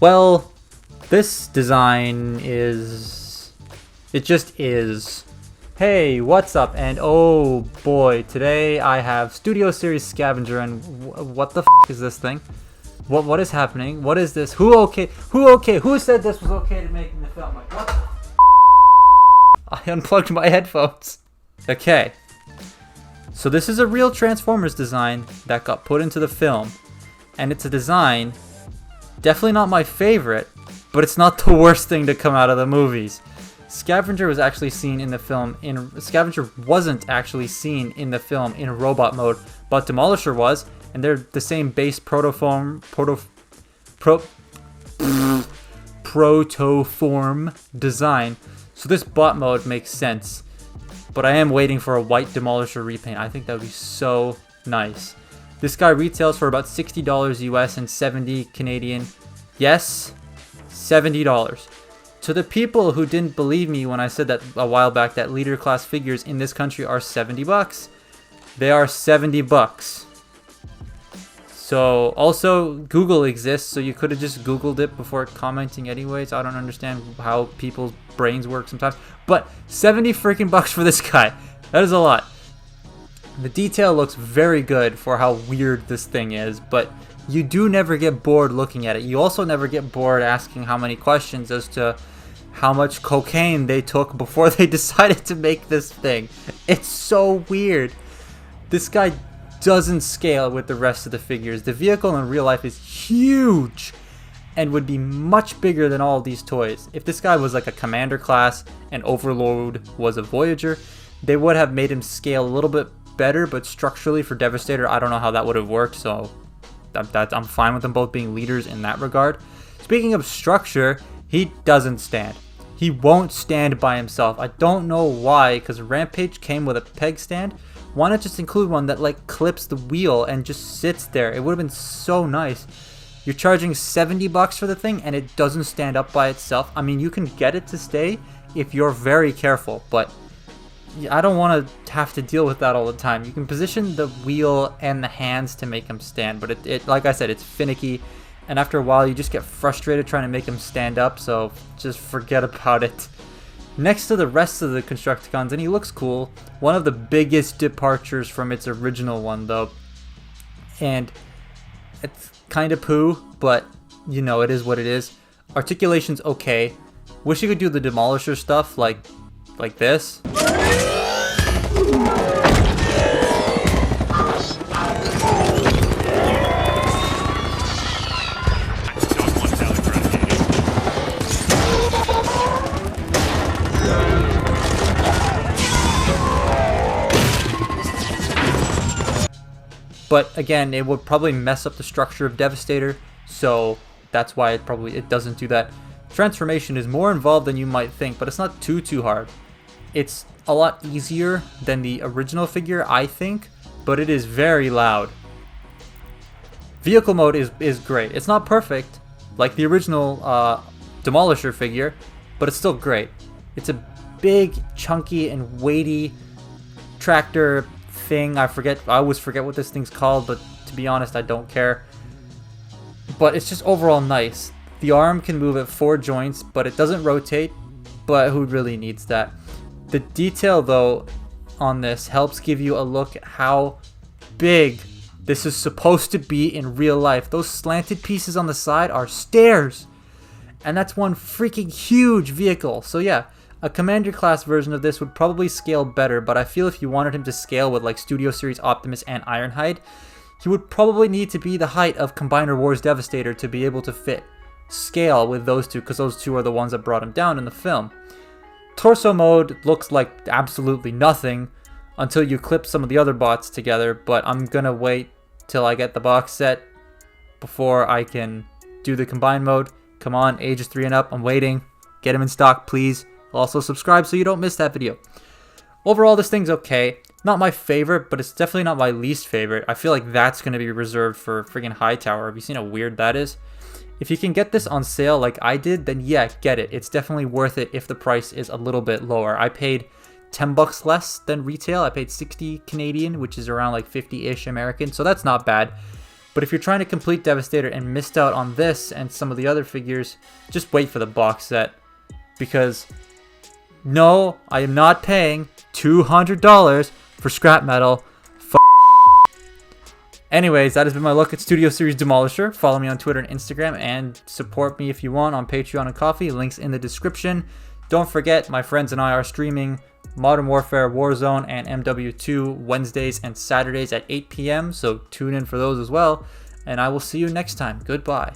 Well, this design is... it just is. Hey, what's up? And oh boy, today I have Studio Series Scavenger, and what the f is this thing? What is happening? What is this? Who said this was okay to make in the film? Like, what the f? I unplugged my headphones. Okay. So this is a real Transformers design that got put into the film. And it's a design, definitely not my favorite, but it's not the worst thing to come out of the movies. Scavenger was actually seen in the film Scavenger wasn't actually seen in the film in robot mode, but Demolisher was, and they're the same base protoform design. So this bot mode makes sense. But I am waiting for a white Demolisher repaint. I think that would be so nice. This guy retails for about $60 US and 70 Canadian. Yes, $70. To the people who didn't believe me when I said that a while back that leader class figures in this country are $70, they are $70. So also Google exists, so you could have just Googled it before commenting anyways. I don't understand how people's brains work sometimes, but 70 freaking bucks for this guy. That is a lot. The detail looks very good for how weird this thing is, but you do never get bored looking at it. You also never get bored asking how many questions as to how much cocaine they took before they decided to make this thing. It's so weird. This guy doesn't scale with the rest of the figures. The vehicle in real life is huge and would be much bigger than all of these toys. If this guy was like a Commander class and Overlord was a Voyager, they would have made him scale a little bit better, but structurally for Devastator, I don't know how that would have worked, so I'm fine with them both being leaders in that regard. Speaking of structure, he doesn't stand. He won't stand by himself. I don't know why, because Rampage came with a peg stand. Why not just include one that like clips the wheel and just sits there? It would have been so nice. You're charging $70 for the thing and it doesn't stand up by itself. I mean, you can get it to stay if you're very careful, but I don't want to have to deal with that all the time. You can position the wheel and the hands to make him stand, but it like I said, it's finicky, and after a while you just get frustrated trying to make him stand up, so just forget about it. Next to the rest of the Constructicons, and he looks cool, one of the biggest departures from its original one though, and it's kind of poo, but you know, it is what it is. Articulation's okay. Wish you could do the Demolisher stuff like this. But again, it would probably mess up the structure of Devastator, so that's why it doesn't do that. Transformation is more involved than you might think, but it's not too hard. It's a lot easier than the original figure, I think, but it is very loud. Vehicle mode is great. It's not perfect like the original Demolisher figure, but it's still great. It's a big, chunky, and weighty tractor thing. I always forget what this thing's called, but to be honest, I don't care. But it's just overall nice. The arm can move at 4 joints, but it doesn't rotate, but who really needs that? The detail though on this helps give you a look at how big this is supposed to be in real life. Those slanted pieces on the side are stairs, and that's one freaking huge vehicle. So yeah, a Commander class version of this would probably scale better, but I feel if you wanted him to scale with like Studio Series Optimus and Ironhide, he would probably need to be the height of Combiner Wars Devastator to be able to fit scale with those two, because those two are the ones that brought him down in the film. Torso mode looks like absolutely nothing. until you clip some of the other bots together, but I'm gonna wait till I get the box set before I can do the combined mode. Come on, ages 3 and up, I'm waiting. Get them in stock, please. Also subscribe so you don't miss that video. Overall, this thing's okay. Not my favorite, but it's definitely not my least favorite. I feel like that's going to be reserved for friggin' Hightower. Have you seen how weird that is? If you can get this on sale like I did, then yeah, get it. It's definitely worth it if the price is a little bit lower. I paid 10 bucks less than retail. I paid 60 Canadian, which is around like 50-ish American, so that's not bad. But if you're trying to complete Devastator and missed out on this and some of the other figures, just wait for the box set. Because no, I am not paying $200 for scrap metal. Anyways, that has been my look at Studio Series Demolisher. Follow me on Twitter and Instagram, and support me if you want on Patreon and Ko-fi. Links in the description. Don't forget, my friends and I are streaming Modern Warfare Warzone and MW2 Wednesdays and Saturdays at 8 p.m. So tune in for those as well. And I will see you next time. Goodbye.